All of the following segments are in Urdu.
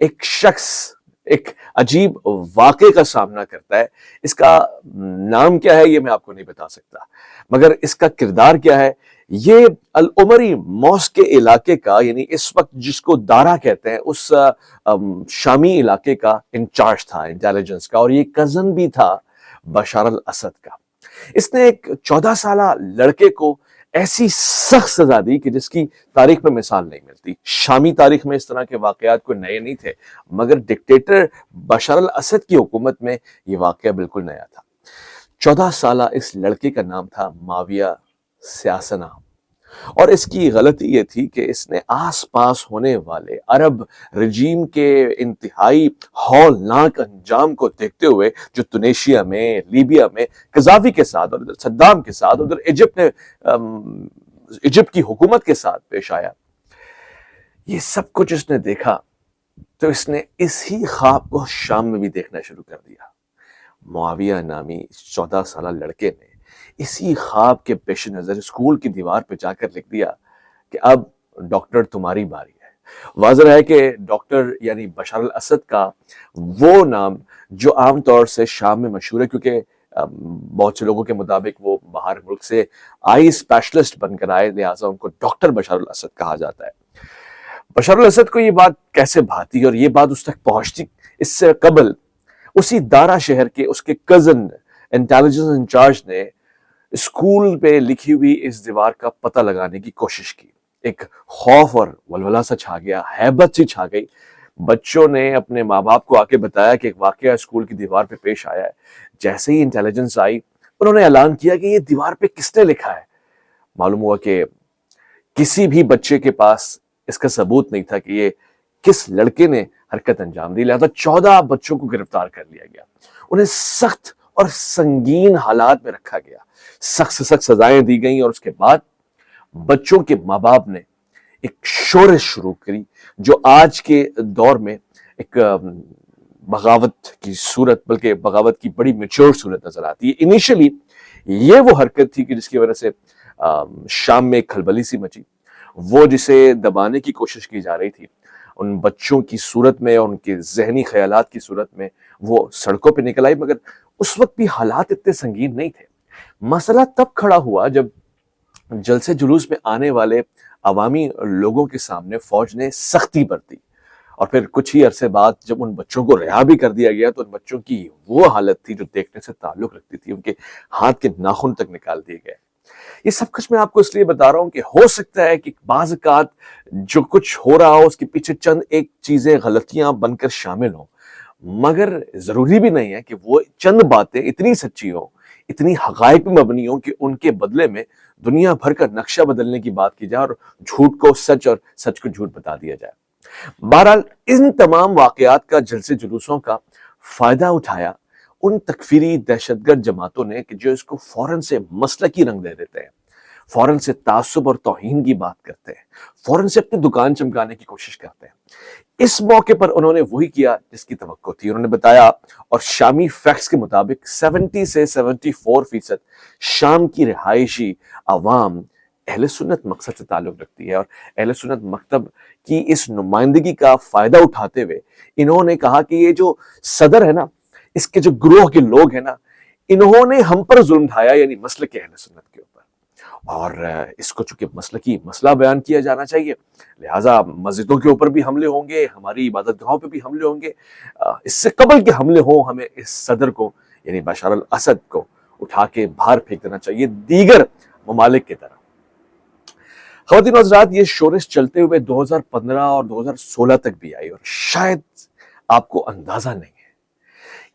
ایک شخص ایک عجیب واقعے کا سامنا کرتا ہے. اس کا نام کیا ہے یہ میں آپ کو نہیں بتا سکتا، مگر اس کا کردار کیا ہے. یہ العمری موس کے علاقے کا، یعنی اس وقت جس کو دارا کہتے ہیں، اس شامی علاقے کا انچارج تھا انٹیلیجنس کا، اور یہ کزن بھی تھا بشار الاسد کا. اس نے ایک 14 سالہ لڑکے کو ایسی سخت سزا دی کہ جس کی تاریخ میں مثال نہیں ملتی. شامی تاریخ میں اس طرح کے واقعات کوئی نئے نہیں تھے، مگر ڈکٹیٹر بشار الاسد کی حکومت میں یہ واقعہ بالکل نیا تھا. 14 سالہ اس لڑکے کا نام تھا معاویہ سیاسنا، اور اس کی غلطی یہ تھی کہ اس نے آس پاس ہونے والے عرب رجیم کے انتہائی ہولناک انجام کو دیکھتے ہوئے، جو تونیشیا میں، لیبیا میں قذافی کے ساتھ، اور ادھر صدام کے ساتھ، ادھر ایجپٹ کی حکومت کے ساتھ پیش آیا، یہ سب کچھ اس نے دیکھا تو اس نے اسی خواب کو شام میں بھی دیکھنا شروع کر دیا. معاویہ نامی 14 سالہ لڑکے نے اسی خواب کے پیش نظر اسکول کی دیوار پہ جا کر لکھ دیا کہ اب ڈاکٹر تمہاری باری ہے. واضح ہے کہ ڈاکٹر یعنی بشار الاسد کا وہ نام جو عام طور سے شام میں مشہور ہے، کیونکہ بہت سے لوگوں کے مطابق وہ باہر ملک سے آئی اسپیشلسٹ بن کر آئے، لہٰذا ان کو ڈاکٹر بشار الاسد کہا جاتا ہے. بشار الاسد کو یہ بات کیسے بھاتی اور یہ بات اس تک پہنچتی، اس سے قبل اسی دارا شہر کے اس کے کزن انٹیلیجنس انچارج نے اسکول پہ لکھی ہوئی اس دیوار کا پتہ لگانے کی کوشش کی. ایک خوف اور ولولہ سا چھا گیا، ہیبت سی چھا گئی. بچوں نے اپنے ماں باپ کو آ کے بتایا کہ ایک واقعہ اسکول کی دیوار پہ پیش آیا ہے. جیسے ہی انٹیلیجنس آئی، انہوں نے اعلان کیا کہ یہ دیوار پہ کس نے لکھا ہے. معلوم ہوا کہ کسی بھی بچے کے پاس اس کا ثبوت نہیں تھا کہ یہ کس لڑکے نے حرکت انجام دی، لہذا 14 بچوں کو گرفتار کر لیا گیا. انہیں سخت اور سنگین حالات میں رکھا گیا، سخت سے سخت سزائیں دی گئیں، اور اس کے بعد بچوں کے ماں باپ نے ایک شورش شروع کری جو آج کے دور میں ایک بغاوت کی صورت، بلکہ بغاوت کی بڑی میچور صورت نظر آتی ہے. انیشلی یہ وہ حرکت تھی کہ جس کی وجہ سے شام میں ایک کھلبلی سی مچی. وہ جسے دبانے کی کوشش کی جا رہی تھی، ان بچوں کی صورت میں اور ان کے ذہنی خیالات کی صورت میں وہ سڑکوں پہ نکل آئی، مگر اس وقت بھی حالات اتنے سنگین نہیں تھے. مسئلہ تب کھڑا ہوا جب جلسے جلوس میں آنے والے عوامی لوگوں کے سامنے فوج نے سختی برتی، اور پھر کچھ ہی عرصے بعد جب ان بچوں کو رہا بھی کر دیا گیا تو ان بچوں کی وہ حالت تھی جو دیکھنے سے تعلق رکھتی تھی، ان کے ہاتھ کے ناخن تک نکال دیے گئے. یہ سب کچھ میں آپ کو اس لیے بتا رہا ہوں کہ ہو سکتا ہے کہ بعض اوقات جو کچھ ہو رہا ہو اس کے پیچھے چند ایک چیزیں غلطیاں بن کر شامل ہوں، مگر ضروری بھی نہیں ہے کہ وہ چند باتیں اتنی سچی ہوں، اتنی حقائق میں مبنی ہوں کہ ان کے بدلے میں دنیا بھر کا نقشہ بدلنے کی بات کی جائے اور جھوٹ کو سچ اور سچ کو جھوٹ بتا دیا جائے. بہرحال ان تمام واقعات کا جلسے جلوسوں کا فائدہ اٹھایا ان تکفیری دہشت گرد جماعتوں نے کہ جو اس کو فوراً سے مسلکی رنگ دے دیتے ہیں، فوراً سے تعصب اور توہین کی بات کرتے ہیں، فوراً سے اپنی دکان چمکانے کی کوشش کرتے ہیں. اس موقع پر انہوں نے وہی کیا جس کی توقع تھی. انہوں نے بتایا، اور شامی فیکٹس کے مطابق 70 سے 74% شام کی رہائشی عوام اہل سنت مقصد سے تعلق رکھتی ہے، اور اہل سنت مکتب کی اس نمائندگی کا فائدہ اٹھاتے ہوئے انہوں نے کہا کہ یہ جو صدر ہے نا، اس کے جو گروہ کے لوگ ہیں نا، انہوں نے ہم پر ظلم ڈھایا، یعنی مسلک اہل سنت کے اوپر، اور اس کو چونکہ مسلکی مسئلہ بیان کیا جانا چاہیے، لہٰذا مسجدوں کے اوپر بھی حملے ہوں گے، ہماری عبادت گاہوں پہ بھی حملے ہوں گے. اس سے قبل کے حملے ہوں، ہمیں اس صدر کو یعنی بشار الاسد کو اٹھا کے باہر پھینک دینا چاہیے دیگر ممالک کی طرح. خواتین و حضرات، یہ شورش چلتے ہوئے 2015 اور 2016 تک بھی آئی، اور شاید آپ کو اندازہ نہیں ہے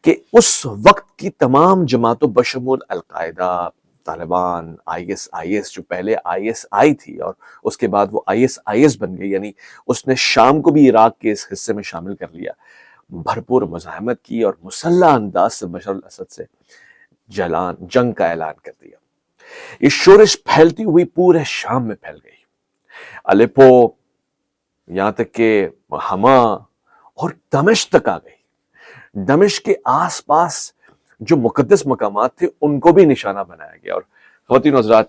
کہ اس وقت کی تمام جماعتوں بشمول القاعدہ، طالبان، آئی ایس جو پہلے آئی ایس آئی تھی اور اس کے بعد وہ آئی ایس بن گئی، یعنی اس نے شام کو بھی عراق کے اس حصے میں شامل کر لیا، بھرپور مزاحمت کی اور مسلح انداز سے بشار الاسد سے جنگ کا اعلان کر دیا. یہ شورش پھیلتی ہوئی پورے شام میں پھیل گئی، الیپو، یہاں تک کہ حما اور دمشق تک آ گئی. دمشق کے آس پاس جو مقدس مقامات تھے ان کو بھی نشانہ بنایا گیا. اور خواتین و حضرات،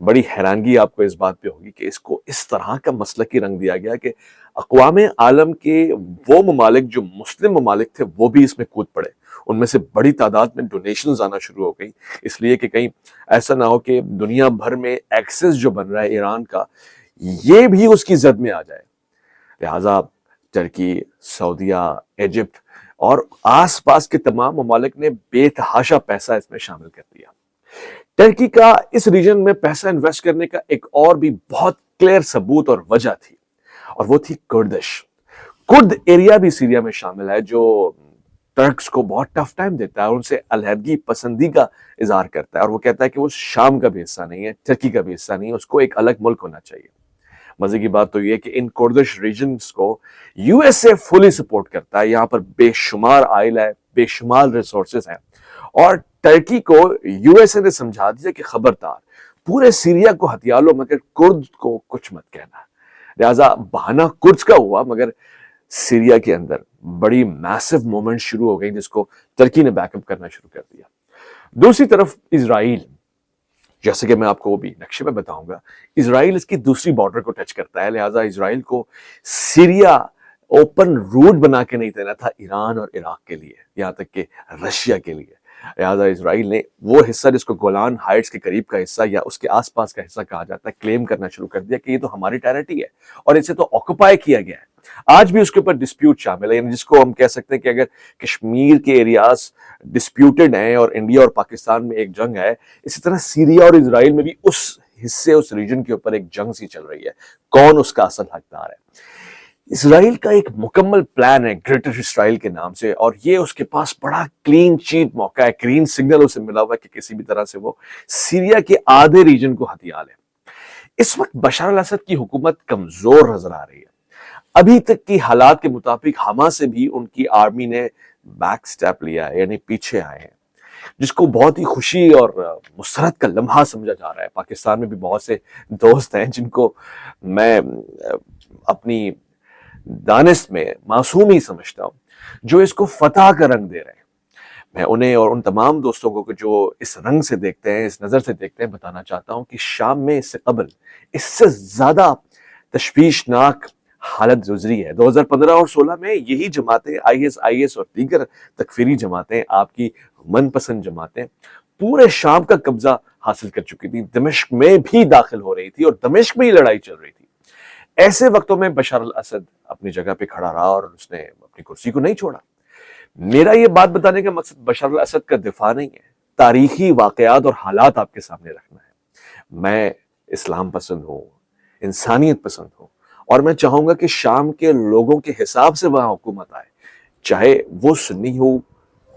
بڑی حیرانگی آپ کو اس بات پہ ہوگی کہ اس کو اس طرح کا مسلکی رنگ دیا گیا کہ اقوام عالم کے وہ ممالک جو مسلم ممالک تھے وہ بھی اس میں کود پڑے. ان میں سے بڑی تعداد میں ڈونیشنز آنا شروع ہو گئی، اس لیے کہ کہیں ایسا نہ ہو کہ دنیا بھر میں ایکسس جو بن رہا ہے ایران کا یہ بھی اس کی زد میں آ جائے. لہٰذا ترکی، سعودیہ، ایجپٹ اور آس پاس کے تمام ممالک نے بے تحاشا پیسہ اس میں شامل کر دیا. ترکی کا اس ریجن میں پیسہ انویسٹ کرنے کا ایک اور بھی بہت کلیئر ثبوت اور وجہ تھی، اور وہ تھی کردش. کرد ایریا بھی سیریا میں شامل ہے جو ٹرکس کو بہت ٹف ٹائم دیتا ہے اور ان سے علیحدگی پسندی کا اظہار کرتا ہے، اور وہ کہتا ہے کہ وہ شام کا بھی حصہ نہیں ہے، ترکی کا بھی حصہ نہیں ہے، اس کو ایک الگ ملک ہونا چاہیے. مزے کی بات تو یہ کہ ان کردش ریجنز کو U S A fully support کرتا ہے. یہاں پر بے شمار آئل ہے، بے شمار ریسورسز ہیں، اور ٹرکی کو یو ایس اے نے سمجھا دیا کہ خبردار پورے سیریا کو ہتھیار لو مگر کرد کو کچھ مت کہنا. لہٰذا بہانہ کردز کا ہوا مگر سیریا کے اندر بڑی میسو موومنٹ شروع ہو گئی جس کو ترکی نے بیک اپ کرنا شروع کر دیا. دوسری طرف اسرائیل، جیسے کہ میں آپ کو وہ بھی نقشے میں بتاؤں گا، اسرائیل اس کی دوسری بارڈر کو ٹچ کرتا ہے. لہٰذا اسرائیل کو سیریا اوپن روٹ بنا کے نہیں دینا تھا ایران اور عراق کے لیے، یہاں تک کہ رشیا کے لیے. لہٰذا اسرائیل نے وہ حصہ جس کو گولان ہائٹس کے قریب کا حصہ یا اس کے آس پاس کا حصہ کہا جاتا ہے کلیم کرنا شروع کر دیا کہ یہ تو ہماری ٹیریٹری ہے اور اسے تو آکوپائی کیا گیا ہے. آج بھی اس کے اوپر ڈسپیوٹ شامل ہے، یعنی جس کو ہم کہہ سکتے ہیں کہ اگر کشمیر کے ایریاز ڈسپیوٹڈ ہیں اور انڈیا اور پاکستان میں ایک جنگ ہے، اسی طرح سیریا اور اسرائیل میں بھی اس حصے، اس ریجن کے اوپر ایک جنگ سی چل رہی ہے، کون اس کا اصل حقدار ہے. اسرائیل کا ایک مکمل پلان ہے گریٹر اسرائیل کے نام سے، اور یہ اس کے پاس بڑا کلین چیٹ موقع ہے، گرین سگنل اسے ملا ہوا ہے کہ کسی بھی طرح سے وہ سیریا کے آدھے ریجن کو ہتھیا لے. اس وقت بشار الاسد کی حکومت کمزور نظر آ رہی ہے. ابھی تک کی حالات کے مطابق حما سے بھی ان کی آرمی نے بیک سٹیپ لیا ہے، یعنی پیچھے آئے ہیں، جس کو بہت ہی خوشی اور مسرت کا لمحہ سمجھا جا رہا ہے. پاکستان میں بھی بہت سے دوست ہیں جن کو میں اپنی دانست میں معصوم ہی سمجھتا ہوں، جو اس کو فتح کا رنگ دے رہے ہیں. میں انہیں اور ان تمام دوستوں کو جو اس رنگ سے دیکھتے ہیں، اس نظر سے دیکھتے ہیں، بتانا چاہتا ہوں کہ شام میں اس سے قبل اس سے زیادہ تشویشناک حالت گزری ہے. 2015 اور 16 میں یہی جماعتیں آئی ایس اور دیگر تکفیری جماعتیں، آپ کی من پسند جماعتیں، پورے شام کا قبضہ حاصل کر چکی تھی، دمشق میں بھی داخل ہو رہی تھی اور دمشق میں ہی لڑائی چل رہی تھی. ایسے وقتوں میں بشار الاسد اپنی جگہ پہ کھڑا رہا اور اس نے اپنی کرسی کو نہیں چھوڑا. میرا یہ بات بتانے کا مقصد بشار الاسد کا دفاع نہیں ہے، تاریخی واقعات اور حالات آپ کے سامنے رکھنا ہے. میں اسلام پسند ہوں، انسانیت پسند ہوں، اور میں چاہوں گا کہ شام کے لوگوں کے حساب سے وہاں حکومت آئے، چاہے وہ سنی ہو،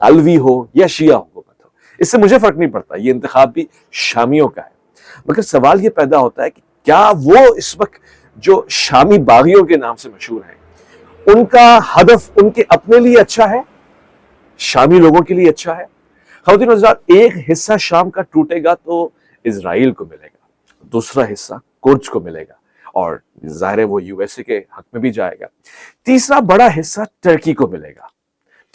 علوی ہو یا شیعہ حکومت ہو. اس سے مجھے فرق نہیں پڑتا، یہ انتخاب بھی شامیوں کا ہے. مگر سوال یہ پیدا ہوتا ہے کہ کیا وہ اس وقت جو شامی باغیوں کے نام سے مشہور ہیں، ان کا ہدف ان کے اپنے لیے اچھا ہے، شامی لوگوں کے لیے اچھا ہے؟ خواتین و حضرات، ایک حصہ شام کا ٹوٹے گا تو اسرائیل کو ملے گا، دوسرا حصہ کردز کو ملے گا، اور ظاہر ہے وہ یو ایس اے کے حق میں بھی جائے گا. تیسرا بڑا حصہ ٹرکی کو ملے گا.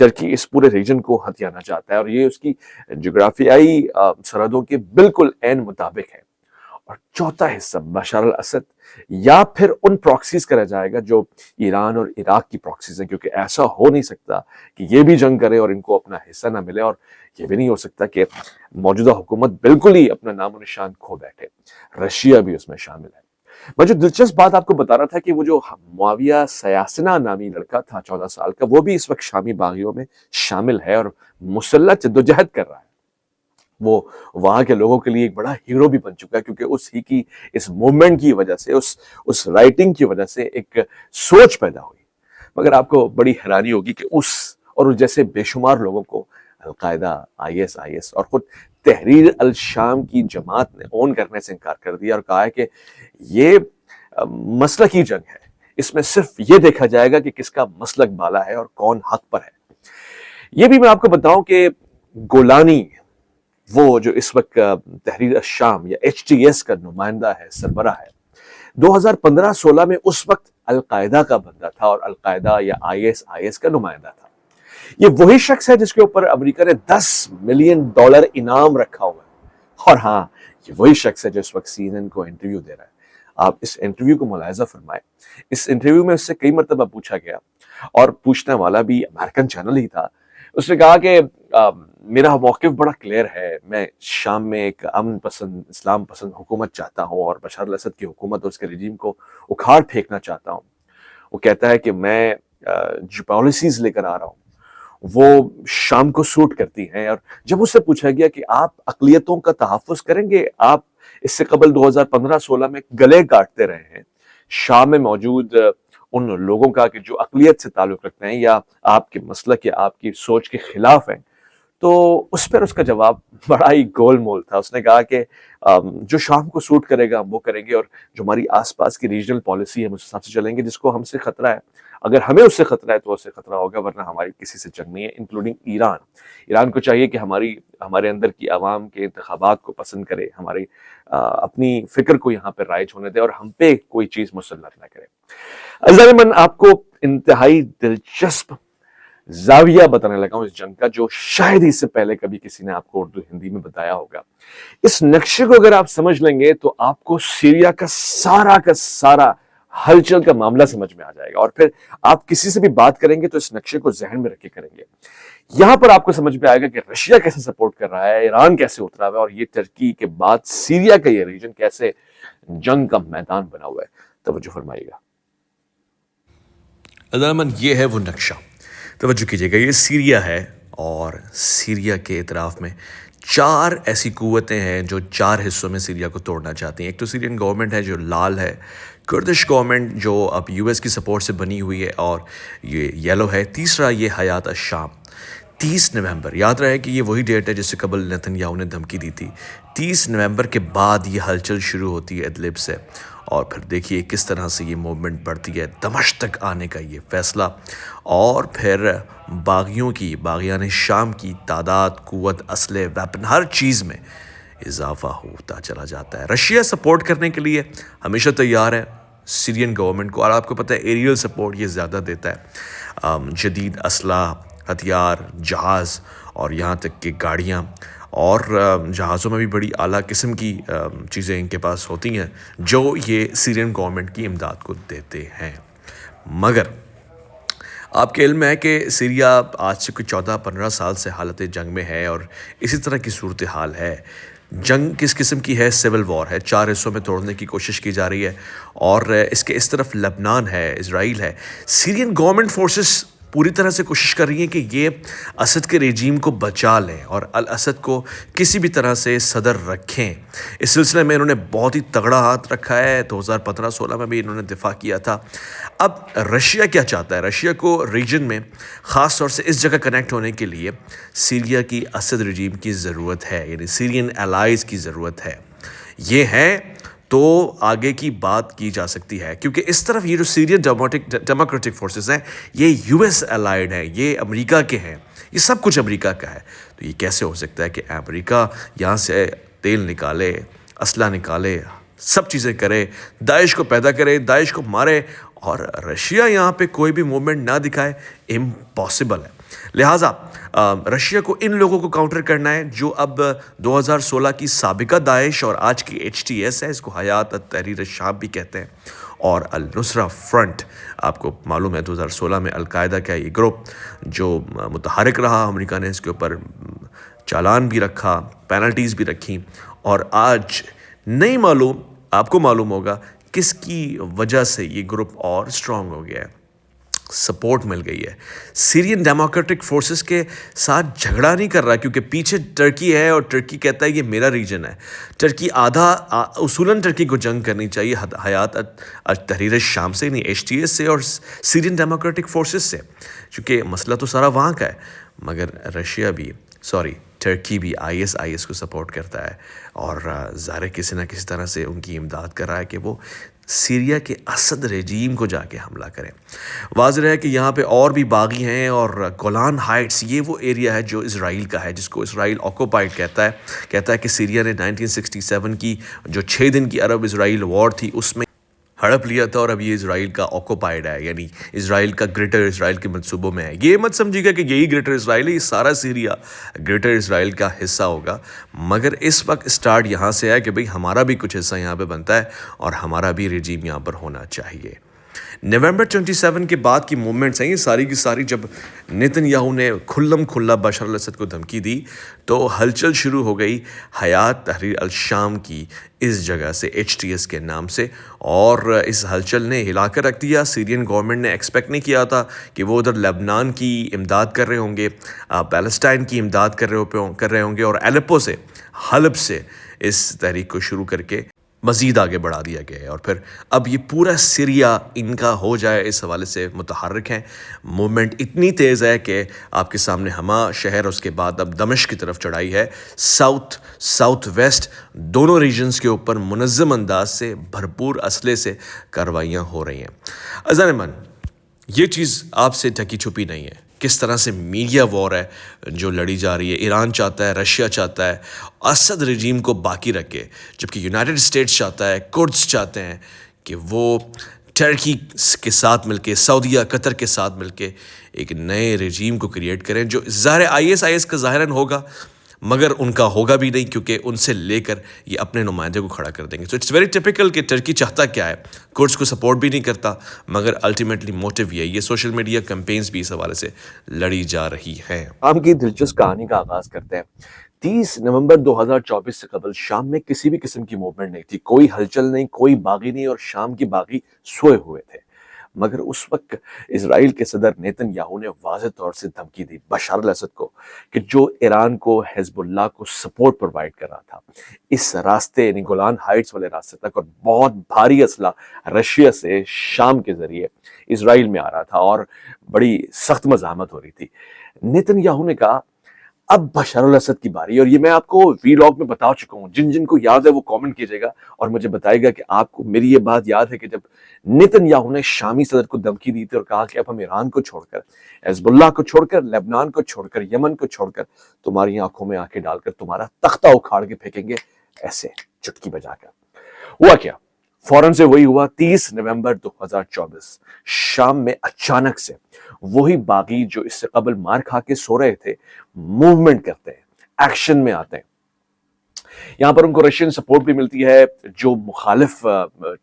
ٹرکی اس پورے ریجن کو ہتھیانا چاہتا ہے اور یہ اس کی جغرافیائی سرحدوں کے بالکل عین مطابق ہے. اور چوتھا حصہ بشار الاسد یا پھر ان پراکسیز کرا جائے گا جو ایران اور عراق کی پراکسیز ہیں، کیونکہ ایسا ہو نہیں سکتا کہ یہ بھی جنگ کرے اور ان کو اپنا حصہ نہ ملے، اور یہ بھی نہیں ہو سکتا کہ موجودہ حکومت بالکل ہی اپنا نام و نشان کھو بیٹھے. رشیا بھی اس میں شامل ہے. میں جو دلچسپ بات آپ کو بتا رہا تھا کہ وہ جو معاویہ سیاسنا نامی لڑکا تھا 14 سال کا، وہ بھی اس وقت شامی باغیوں میں شامل ہے اور مسلح جدوجہد کر رہا ہے. وہ وہاں کے لوگوں کے لیے ایک بڑا ہیرو بھی بن چکا ہے، کیونکہ اس ہی کی اس موومنٹ کی وجہ سے، اس رائٹنگ کی وجہ سے ایک سوچ پیدا ہوئی. مگر آپ کو بڑی حیرانی ہوگی کہ اس اور اس جیسے بے شمار لوگوں کو القاعدہ، آئی ایس اور خود تحریر الشام کی جماعت نے اون کرنے سے انکار کر دیا اور کہا ہے کہ یہ مسلکی جنگ ہے، اس میں صرف یہ دیکھا جائے گا کہ کس کا مسلک بالا ہے اور کون حق پر ہے. یہ بھی میں آپ کو بتاؤں کہ گولانی، وہ جو اس وقت تحریر الشام یا ایچ ٹی ایس کا نمائندہ ہے، سربراہ ہے، 2015-16 میں اس وقت القاعدہ کا بندہ تھا اور القاعدہ یا آئی ایس کا نمائندہ تھا. یہ وہی شخص ہے جس کے اوپر امریکہ نے $10 ملین انعام رکھا ہوا ہے. اور ہاں، یہ وہی شخص ہے جو اس وقت CNN کو انٹرویو دے رہا ہے. آپ اس انٹرویو کو ملاحظہ فرمائیں. اس انٹرویو میں اس سے کئی مرتبہ پوچھا گیا, اور پوچھنے والا بھی امریکن چینل ہی تھا. اس نے کہا کہ میرا موقف بڑا کلیئر ہے, میں شام میں ایک امن پسند, اسلام پسند حکومت چاہتا ہوں, اور بشار الاسد کی حکومت اور اس کے رجیم کو اکھاڑ پھینکنا چاہتا ہوں. وہ کہتا ہے کہ میں جو پالیسیز لے کر آ رہا ہوں وہ شام کو سوٹ کرتی ہیں. اور جب اس سے پوچھا گیا کہ آپ اقلیتوں کا تحفظ کریں گے, آپ اس سے قبل 2015-16 میں گلے کاٹتے رہے ہیں شام میں موجود ان لوگوں کا کہ جو اقلیت سے تعلق رکھتے ہیں یا آپ کے مسلک یا آپ کی سوچ کے خلاف ہیں. تو اس پر اس کا جواب بڑا ہی گول مول تھا. اس نے کہا کہ جو شام کو سوٹ کرے گا ہم وہ کریں گے, اور جو ہماری آس پاس کی ریجنل پالیسی ہے ہم اس حساب سے چلیں گے. جس کو ہم سے خطرہ ہے, اگر ہمیں اس سے خطرہ ہے تو اس سے خطرہ ہوگا, ورنہ ہماری کسی سے جنگ نہیں ہے, انکلوڈنگ ایران. ایران کو چاہیے کہ ہمارے اندر کی عوام کے انتخابات کو پسند کرے, ہماری اپنی فکر کو یہاں پہ رائج ہونے دے, اور ہم پہ کوئی چیز مسلط نہ کرے. عزیزان من, آپ کو انتہائی دلچسپ زاویہ بتانے لگا ہوں اس جنگ کا, جو شاید ہی اس سے پہلے کبھی کسی نے آپ کو اردو ہندی میں بتایا ہوگا. اس نقشے کو اگر آپ سمجھ لیں گے تو آپ کو سیریا کا سارا ہلچل کا معاملہ سمجھ میں آ جائے گا, اور پھر آپ کسی سے بھی بات کریں گے تو اس نقشے کو ذہن میں رکھ کے کریں گے. یہاں پر آپ کو سمجھ میں آئے گا کہ رشیا کیسے سپورٹ کر رہا ہے, ایران کیسے اترا ہوا ہے, اور یہ ترکی کے بعد سیریا کا یہ ریجن کیسے جنگ کا میدان بنا ہوا ہے. توجہ فرمائیے گا. عدالمن, یہ ہے وہ نقشہ, توجہ کیجیے گا. یہ سیریا ہے, اور سیریا کے اطراف میں 4 ایسی قوتیں ہیں جو 4 حصوں میں سیریا کو توڑنا چاہتی ہیں. ایک تو سیرین گورنمنٹ ہے جو لال ہے, کردش گورنمنٹ جو اب US کی سپورٹ سے بنی ہوئی ہے اور یہ یلو ہے. تیسرا یہ حیات الشام. 30 نومبر, یاد رہے کہ یہ وہی ڈیٹ ہے جس سے قبل نیتن یاہو نے دھمکی دی تھی. 30 نومبر کے بعد یہ ہلچل شروع ہوتی ہے ادلب سے, اور پھر دیکھیے کس طرح سے یہ موومنٹ بڑھتی ہے. دمشق تک آنے کا یہ فیصلہ, اور پھر باغیان شام کی تعداد, قوت, اسلحے, ویپن, ہر چیز میں اضافہ ہوتا چلا جاتا ہے. رشیا سپورٹ کرنے کے لیے ہمیشہ تیار ہے سیرین گورنمنٹ کو, اور آپ کو پتہ ہے ایریل سپورٹ یہ زیادہ دیتا ہے. جدید اسلحہ, ہتھیار, جہاز, اور یہاں تک کہ گاڑیاں, اور جہازوں میں بھی بڑی اعلیٰ قسم کی چیزیں ان کے پاس ہوتی ہیں جو یہ سیرین گورنمنٹ کی امداد کو دیتے ہیں. مگر آپ کے علم میں ہے کہ سیریا آج سے کوئی 14-15 سال سے حالت جنگ میں ہے, اور اسی طرح کی صورتحال ہے. جنگ کس قسم کی ہے؟ سول وار ہے. 4 حصوں میں توڑنے کی کوشش کی جا رہی ہے, اور اس کے اس طرف لبنان ہے, اسرائیل ہے. سیرین گورنمنٹ فورسز پوری طرح سے کوشش کر رہی ہیں کہ یہ اسد کے رجیم کو بچا لیں اور الاسد کو کسی بھی طرح سے صدر رکھیں. اس سلسلے میں انہوں نے بہت ہی تگڑا ہاتھ رکھا ہے. 2015-16 میں بھی انہوں نے دفاع کیا تھا. اب رشیا کیا چاہتا ہے؟ رشیا کو ریجن میں خاص طور سے اس جگہ کنیکٹ ہونے کے لیے سیریا کی اسد رجیم کی ضرورت ہے, یعنی سیرین الائز کی ضرورت ہے. یہ ہے تو آگے کی بات کی جا سکتی ہے, کیونکہ اس طرف یہ جو سیرین ڈیموکریٹک فورسز ہیں یہ US الائیڈ ہیں, یہ امریکہ کے ہیں, یہ سب کچھ امریکہ کا ہے. تو یہ کیسے ہو سکتا ہے کہ امریکہ یہاں سے تیل نکالے, اسلحہ نکالے, سب چیزیں کرے, داعش کو پیدا کرے, داعش کو مارے, اور رشیا یہاں پہ کوئی بھی موومنٹ نہ دکھائے؟ امپاسبل ہے. لہٰذا رشیا کو ان لوگوں کو کاؤنٹر کرنا ہے جو اب 2016 کی سابقہ داعش اور آج کی HTS ہے, اس کو حیات التحریر الشام بھی کہتے ہیں, اور النصرہ فرنٹ. آپ کو معلوم ہے 2016 میں القاعدہ کا یہ گروپ جو متحرک رہا, امریکہ نے اس کے اوپر چالان بھی رکھا, پینلٹیز بھی رکھی, اور آج نہیں معلوم, آپ کو معلوم ہوگا کس کی وجہ سے یہ گروپ اور اسٹرانگ ہو گیا ہے. سپورٹ مل گئی ہے. سیرین ڈیموکریٹک فورسز کے ساتھ جھگڑا نہیں کر رہا کیونکہ پیچھے ٹرکی ہے, اور ٹرکی کہتا ہے یہ میرا ریجن ہے. ٹرکی اصولاً ٹرکی کو جنگ کرنی چاہیے حیات التحریر الشام سے, یعنی HTS سے اور سیرین ڈیموکریٹک فورسز سے, چونکہ مسئلہ تو سارا وہاں کا ہے. مگر رشیا بھی ٹرکی بھی IS کو سپورٹ کرتا ہے, اور ظاہر کسی نہ کسی طرح سے ان کی امداد کر رہا ہے کہ وہ سیریا کے اسد رجیم کو جا کے حملہ کریں. واضح ہے کہ یہاں پہ اور بھی باغی ہیں, اور گولان ہائٹس یہ وہ ایریا ہے جو اسرائیل کا ہے, جس کو اسرائیل آکوپائڈ کہتا ہے کہ سیریا نے 1967 کی جو 6 دن کی عرب اسرائیل وار تھی اس میں ہڑپ لیا تھا اور اب یہ اسرائیل کا آکوپائڈ ہے، یعنی اسرائیل کا گریٹر اسرائیل کے منصوبوں میں ہے. یہ مت سمجھیے گا کہ یہی گریٹر اسرائیل ہے، یہ سارا سیریا گریٹر اسرائیل کا حصہ ہوگا، مگر اس وقت سٹارٹ یہاں سے ہے کہ بھئی ہمارا بھی کچھ حصہ یہاں پہ بنتا ہے اور ہمارا بھی رجیم یہاں پر ہونا چاہیے. نومبر 27 کے بعد کی موومنٹس ہیں یہ ساری کی ساری. جب نیتن یاہو نے کھلم کھلا بشار الاسد کو دھمکی دی تو ہلچل شروع ہو گئی حیات تحریر الشام کی اس جگہ سے، HTS کے نام سے، اور اس ہلچل نے ہلا کر رکھ دیا. سیرین گورنمنٹ نے ایکسپیکٹ نہیں کیا تھا کہ وہ ادھر لبنان کی امداد کر رہے ہوں گے، پیلسٹائن کی امداد کر رہے ہوں گے، اور ایلیپو سے، حلب سے اس تحریک کو شروع کر کے مزید آگے بڑھا دیا گیا ہے. اور پھر اب یہ پورا سیریا ان کا ہو جائے، اس حوالے سے متحرک ہیں. موومنٹ اتنی تیز ہے کہ آپ کے سامنے ہما شہر، اس کے بعد اب دمشق کی طرف چڑھائی ہے. ساؤتھ ویسٹ دونوں ریجنز کے اوپر منظم انداز سے بھرپور اسلحے سے کارروائیاں ہو رہی ہیں. عزیزان من، یہ چیز آپ سے ڈھکی چھپی نہیں ہے. کس طرح سے میڈیا وار ہے جو لڑی جا رہی ہے. ایران چاہتا ہے، رشیا چاہتا ہے اسد رجیم کو باقی رکھے، جبکہ یونائٹڈ اسٹیٹس چاہتا ہے، کرڈز چاہتے ہیں کہ وہ ٹرکی کے ساتھ مل کے، سعودیہ، قطر کے ساتھ مل کے ایک نئے رجیم کو کریٹ کریں، جو ظاہر IS کا ظاہراً ہوگا، مگر ان کا ہوگا بھی نہیں، کیونکہ ان سے لے کر یہ اپنے نمائندے کو کھڑا کر دیں گے. تو اٹس ویری ٹپیکل کہ ٹرکی چاہتا کیا ہے، کرڈز کو سپورٹ بھی نہیں کرتا، مگر الٹیمیٹلی موٹیو یہ ہے. یہ سوشل میڈیا کیمپینز بھی اس حوالے سے لڑی جا رہی ہیں. شام کی دلچسپ کہانی کا آغاز کرتے ہیں. 30 نومبر 2024 سے قبل شام میں کسی بھی قسم کی موومنٹ نہیں تھی، کوئی ہلچل نہیں، کوئی باغی نہیں، اور شام کی باغی سوئے ہوئے تھے. مگر اس وقت اسرائیل کے صدر نیتن یاہو نے واضح طور سے دھمکی دی بشار الاسد کو، کہ جو ایران کو، حزب اللہ کو سپورٹ پرووائڈ کر رہا تھا اس راستے، یعنی گولان ہائٹس والے راستے تک، اور بہت بھاری اسلحہ رشیا سے شام کے ذریعے اسرائیل میں آ رہا تھا اور بڑی سخت مزاحمت ہو رہی تھی. نیتن یاہو نے کہا اب بشار الاسد کی باری. اور یہ میں آپ کو وی لاگ میں بتا چکا ہوں، جن کو یاد ہے وہ کامنٹ کیجئے گا اور مجھے بتائے گا کہ آپ کو میری یہ بات یاد ہے کہ جب نیتن یاہو نے شامی صدر کو دھمکی دی تھی اور کہا کہ اب ہم ایران کو چھوڑ کر، حزب اللہ کو چھوڑ کر، لبنان کو چھوڑ کر، یمن کو چھوڑ کر تمہاری آنکھوں میں آنکھیں ڈال کر تمہارا تختہ اکھاڑ کے پھینکیں گے، ایسے چٹکی بجا کر. ہوا کیا؟ فوراً سے وہی ہوا. 30 نومبر 2024 شام میں اچانک سے وہی باغی جو اس سے قبل مار کھا کے سو رہے تھے موومنٹ کرتے ہیں، ایکشن میں آتے ہیں. یہاں پر ان کو رشین سپورٹ بھی ملتی ہے. جو مخالف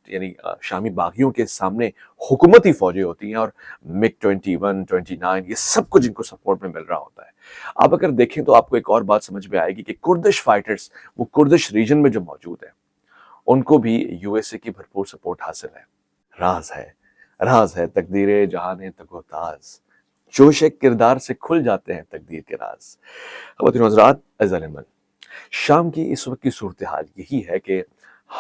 یعنی شامی باغیوں کے سامنے حکومتی فوجیں ہوتی ہیں، اور مگ 21 29 یہ سب کچھ ان کو سپورٹ میں مل رہا ہوتا ہے. آپ اگر دیکھیں تو آپ کو ایک اور بات سمجھ میں آئے گی کہ کردش فائٹرز، وہ کردش ریجن میں جو موجود ہیں، ان کو بھی USA کی بھرپور سپورٹ حاصل ہے. راز ہے تقدیر جہاں تگو تاز، جوش کردار سے کھل جاتے ہیں تقدیر کے راز. خواتین و حضرات، عزیزان من، شام کی اس وقت کی صورتحال یہی ہے کہ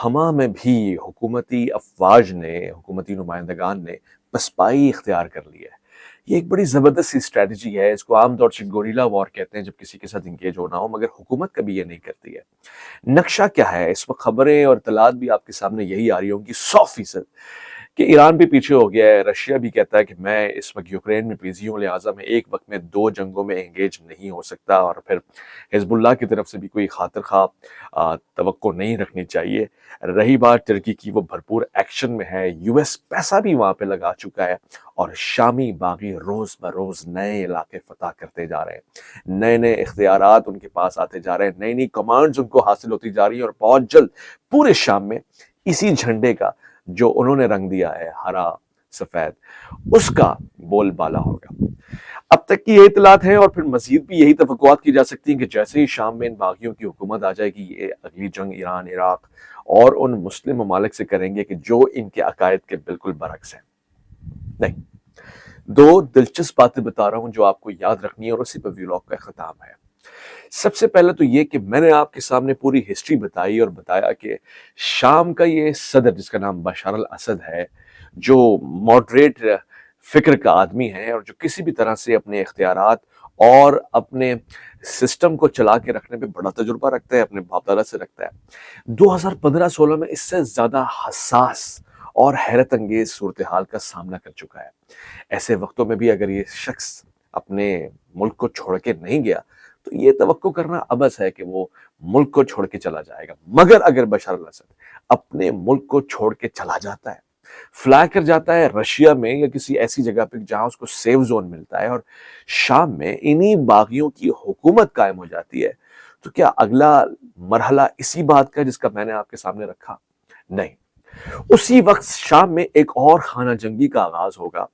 ہما میں بھی حکومتی افواج نے، حکومتی نمائندگان نے پسپائی اختیار کر لی ہے. یہ ایک بڑی زبردست سی اسٹریٹجی ہے. اس کو عام طور سے گوریلا وار کہتے ہیں، جب کسی کے ساتھ انگیج ہونا ہو، مگر حکومت کبھی یہ نہیں کرتی ہے. نقشہ کیا ہے؟ اس وقت خبریں اور اطلاعات بھی آپ کے سامنے یہی آ رہی ہوں گی 100% کہ ایران بھی پیچھے ہو گیا ہے. رشیا بھی کہتا ہے کہ میں اس وقت یوکرین میں بزی ہوں، لہٰذا میں ایک وقت میں 2 جنگوں میں انگیج نہیں ہو سکتا. اور پھر حزب اللہ کی طرف سے بھی کوئی خاطر خواہ توقع نہیں رکھنی چاہیے. رہی بات ٹرکی کی، وہ بھرپور ایکشن میں ہے. US پیسہ بھی وہاں پہ لگا چکا ہے، اور شامی باغی روز بروز نئے علاقے فتح کرتے جا رہے ہیں. نئے اختیارات ان کے پاس آتے جا رہے ہیں، نئی کمانڈز ان کو حاصل ہوتی جا رہی ہیں، اور بہت جلد پورے شام میں اسی جھنڈے کا جو انہوں نے رنگ دیا ہے، ہرا سفید، اس کا بول بالا ہوگا. اب تک کی یہ اطلاعات ہیں، اور پھر مزید بھی یہی توقعات کی جا سکتی ہیں کہ جیسے ہی شام میں ان باغیوں کی حکومت آ جائے گی، یہ اگلی جنگ ایران، عراق اور ان مسلم ممالک سے کریں گے کہ جو ان کے عقائد کے بالکل برعکس ہیں. نہیں، 2 دلچسپ باتیں بتا رہا ہوں جو آپ کو یاد رکھنی ہے، اور اسی پہ ویلاگ کا اختتام ہے. سب سے پہلے تو یہ کہ میں نے آپ کے سامنے پوری ہسٹری بتائی اور بتایا کہ شام کا یہ صدر، جس کا نام بشار الاسد ہے، جو ماڈریٹ فکر کا آدمی ہے، اور جو کسی بھی طرح سے اپنے اختیارات اور اپنے سسٹم کو چلا کے رکھنے پہ بڑا تجربہ رکھتا ہے، اپنے باپ دادا سے رکھتا ہے. 2015-16 میں اس سے زیادہ حساس اور حیرت انگیز صورتحال کا سامنا کر چکا ہے. ایسے وقتوں میں بھی اگر یہ شخص اپنے ملک کو چھوڑ کے نہیں گیا تو یہ توقع کرنا عبث ہے کہ وہ ملک کو چھوڑ کے چلا جائے گا. مگر اگر بشار الاسد اپنے ملک کو چھوڑ کے چلا جاتا ہے فلائی کر جاتا ہے رشیا میں یا کسی ایسی جگہ پہ جہاں اس کو سیف زون ملتا ہے، اور شام میں انہی باغیوں کی حکومت قائم ہو جاتی ہے۔ تو کیا اگلا مرحلہ اسی بات کا جس کا میں نے آپ کے سامنے رکھا؟ نہیں، اسی وقت شام میں ایک اور خانہ جنگی کا آغاز ہوگا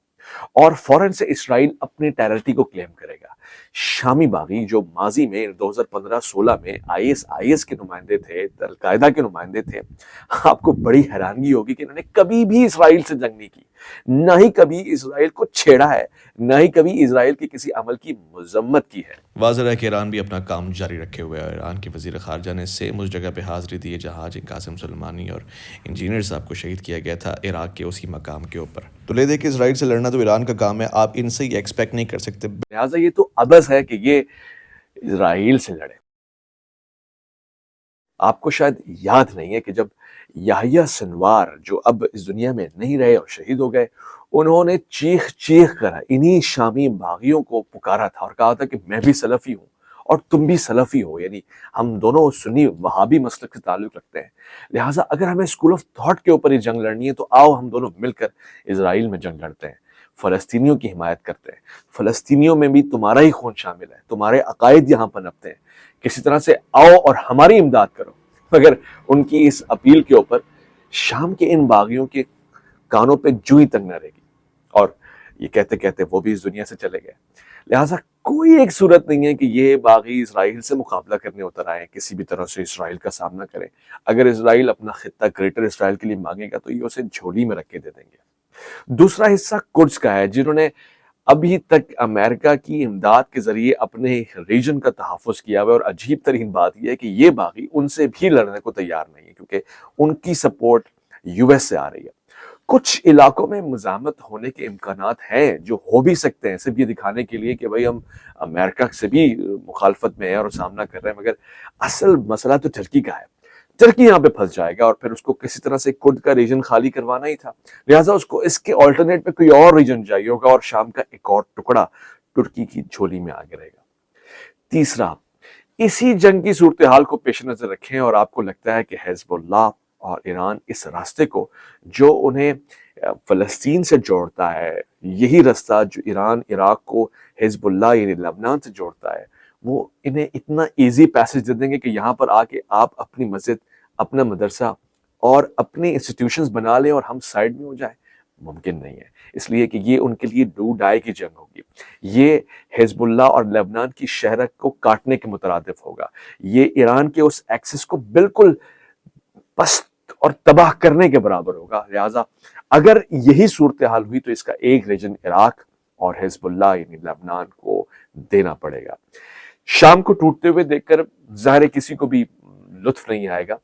اور فوراً سے اسرائیل اپنی ٹیررٹی کو کلیم کرے گا۔ شامی باغی جو ماضی میں 2015-16 میں آئی ایس کے نمائندے تھے، القاعدہ کے نمائندے تھے، آپ کو بڑی حیرانگی ہوگی کہ انہوں نے کبھی بھی اسرائیل سے جنگ نہیں کی، نہ ہی کبھی اسرائیل کو چھیڑا ہے، نہ ہی کبھی اسرائیل کے کسی عمل کی مذمت کی ہے۔ واضح ہے کہ ایران بھی اپنا کام جاری رکھے ہوئے ہے۔ ایران کے وزیر خارجہ نے سیم اس جگہ پہ حاضری دی جہاں قاسم سلیمانی اور انجینئر صاحب کو شہید کیا گیا تھا، عراق کے اسی مقام کے اوپر۔ تو لے دے کہ اسرائیل سے لڑنا تو ایران کا کام ہے، آپ ان سے یہ ایکسپیکٹ نہیں کر سکتے۔ لہٰذا یہ تو عبث ہے کہ یہ اسرائیل سے لڑے۔ آپ کو شاید یاد نہیں ہے کہ جب یحییٰ سنوار جو اب اس دنیا میں نہیں رہے اور شہید ہو گئے، انہوں نے چیخ چیخ کر انہی شامی باغیوں کو پکارا تھا اور کہا تھا کہ میں بھی سلفی ہوں اور تم بھی سلفی ہو، یعنی ہم دونوں سنی وہابی مسلک سے تعلق رکھتے ہیں، لہٰذا اگر ہمیں اسکول آف تھاٹ کے اوپر یہ جنگ لڑنی ہے تو آؤ ہم دونوں مل کر اسرائیل میں جنگ لڑتے ہیں، فلسطینیوں کی حمایت کرتے ہیں، فلسطینیوں میں بھی تمہارا ہی خون شامل ہے، تمہارے عقائد یہاں پنپتے ہیں، کسی طرح سے آؤ اور ہماری امداد کرو۔ مگر ان کی اس اپیل کے اوپر شام کے ان باغیوں کے کانوں پہ جوئی تک نہ رہے گی، اور یہ کہتے کہتے وہ بھی اس دنیا سے چلے گئے۔ لہٰذا کوئی ایک صورت نہیں ہے کہ یہ باغی اسرائیل سے مقابلہ کرنے اتر آئے، کسی بھی طرح سے اسرائیل کا سامنا کریں۔ اگر اسرائیل اپنا خطہ گریٹر اسرائیل کے لیے مانگے گا تو یہ اسے جھولی میں رکھ کے دے دیں گے۔ دوسرا حصہ قدس کا ہے، جنہوں نے ابھی تک امریکہ کی امداد کے ذریعے اپنے ریجن کا تحفظ کیا ہوا ہے، اور عجیب ترین بات یہ ہے کہ یہ باغی ان سے بھی لڑنے کو تیار نہیں ہے کیونکہ ان کی سپورٹ یو ایس سے آ رہی ہے۔ کچھ علاقوں میں مزاحمت ہونے کے امکانات ہیں جو ہو بھی سکتے ہیں، صرف یہ دکھانے کے لیے کہ بھئی ہم امریکہ سے بھی مخالفت میں ہیں اور سامنا کر رہے ہیں، مگر اصل مسئلہ تو ترکی کا ہے۔ ترکی یہاں پہ پھنس جائے گا اور پھر اس کو کسی طرح سے کرد کا ریجن خالی کروانا ہی تھا، لہٰذا اس کو اس کے آلٹرنیٹ پہ کوئی اور ریجن چاہیے ہوگا اور شام کا ایک اور ٹکڑا ترکی کی جھولی میں آگے رہے گا۔ تیسرا، اسی جنگ کی صورتحال کو پیش نظر رکھیں اور آپ کو لگتا ہے کہ حزب اللہ اور ایران اس راستے کو جو انہیں فلسطین سے جوڑتا ہے، یہی راستہ جو ایران عراق کو حزب اللہ یعنی لبنان سے جوڑتا ہے، وہ انہیں اتنا ایزی پیسج دے دیں گے کہ یہاں پر آ کے آپ اپنی مسجد، اپنا مدرسہ اور اپنی انسٹیٹیوشنز بنا لیں اور ہم سائیڈ میں ہو جائیں؟ ممکن نہیں ہے، اس لیے کہ یہ ان کے لیے ڈو ڈائی کی جنگ ہوگی۔ یہ حزب اللہ اور لبنان کی شہرت کو کاٹنے کے مترادف ہوگا، یہ ایران کے اس ایکسس کو بالکل پست اور تباہ کرنے کے برابر ہوگا۔ لہٰذا اگر یہی صورتحال ہوئی تو اس کا ایک ریجن عراق اور حزب اللہ یعنی لبنان کو دینا پڑے گا۔ شام کو ٹوٹتے ہوئے دیکھ کر ظاہر کسی کو بھی لطف نہیں آئے گا۔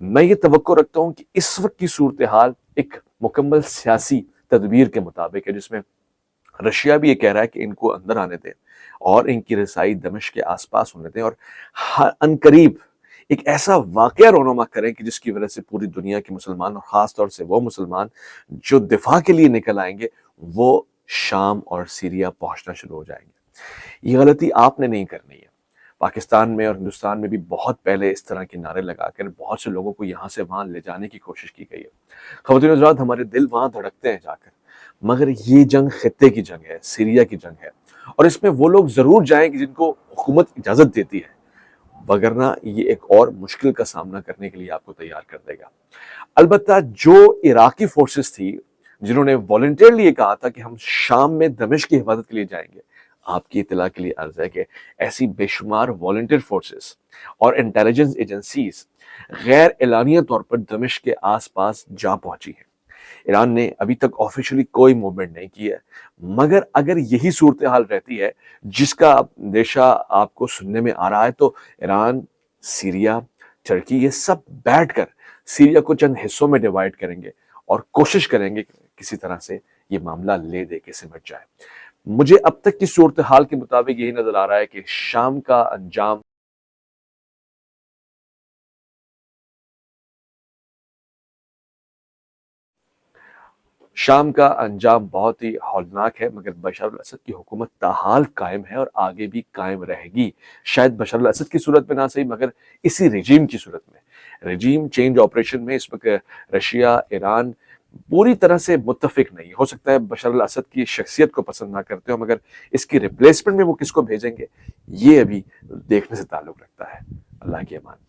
میں یہ توقع رکھتا ہوں کہ اس وقت کی صورتحال ایک مکمل سیاسی تدبیر کے مطابق ہے، جس میں رشیا بھی یہ کہہ رہا ہے کہ ان کو اندر آنے دیں اور ان کی رسائی دمشق کے آس پاس ہونے دیں، اور عنقریب ایک ایسا واقعہ رونما کریں کہ جس کی وجہ سے پوری دنیا کے مسلمان اور خاص طور سے وہ مسلمان جو دفاع کے لیے نکل آئیں گے وہ شام اور سیریا پہنچنا شروع ہو جائیں گے۔ یہ غلطی آپ نے نہیں کرنی ہے۔ پاکستان میں اور ہندوستان میں بھی بہت پہلے اس طرح کے نعرے لگا کر بہت سے لوگوں کو یہاں سے وہاں لے جانے کی کوشش کی گئی ہے۔ خواتین و حضرات، ہمارے دل وہاں دھڑکتے ہیں جا کر، مگر یہ جنگ خطے کی جنگ ہے، سیریا کی جنگ ہے، اور اس میں وہ لوگ ضرور جائیں کہ جن کو حکومت اجازت دیتی ہے، وگرنہ یہ ایک اور مشکل کا سامنا کرنے کے لیے آپ کو تیار کر دے گا۔ البتہ جو عراقی فورسز تھی جنہوں نے والنٹیرلی یہ کہا تھا کہ ہم شام میں دمشق کی حفاظت کے لیے جائیں گے، آپ کی اطلاع کے لیے عرض ہے کہ ایسی بے شمار والنٹیئر فورسز اور انٹیلیجنس ایجنسیز غیر اعلانیہ طور پر دمشق کے آس پاس جا پہنچی ہیں۔ ایران نے ابھی تک آفیشلی کوئی موومنٹ نہیں کی ہے، مگر اگر یہی صورتحال رہتی ہے جس کا اندیشہ آپ کو سننے میں آ رہا ہے تو ایران، سیریا، ترکی یہ سب بیٹھ کر سیریا کو چند حصوں میں ڈیوائیڈ کریں گے اور کوشش کریں گے کہ کسی طرح سے یہ معاملہ لے دے کے سمٹ جائے۔ مجھے اب تک کی صورتحال کے مطابق یہی نظر آ رہا ہے کہ شام کا انجام بہت ہی ہولناک ہے، مگر بشار الاسد کی حکومت تاحال قائم ہے اور آگے بھی قائم رہے گی۔ شاید بشار الاسد کی صورت میں نہ صحیح، مگر اسی رجیم کی صورت میں، رجیم چینج آپریشن میں اس وقت رشیا، ایران، پوری طرح سے متفق نہیں. ہو سکتا ہے بشار الاسد کی شخصیت کو پسند نہ کرتے ہو، مگر اس کی ریپلیسمنٹ میں وہ کس کو بھیجیں گے یہ ابھی دیکھنے سے تعلق رکھتا ہے. اللہ کی امان.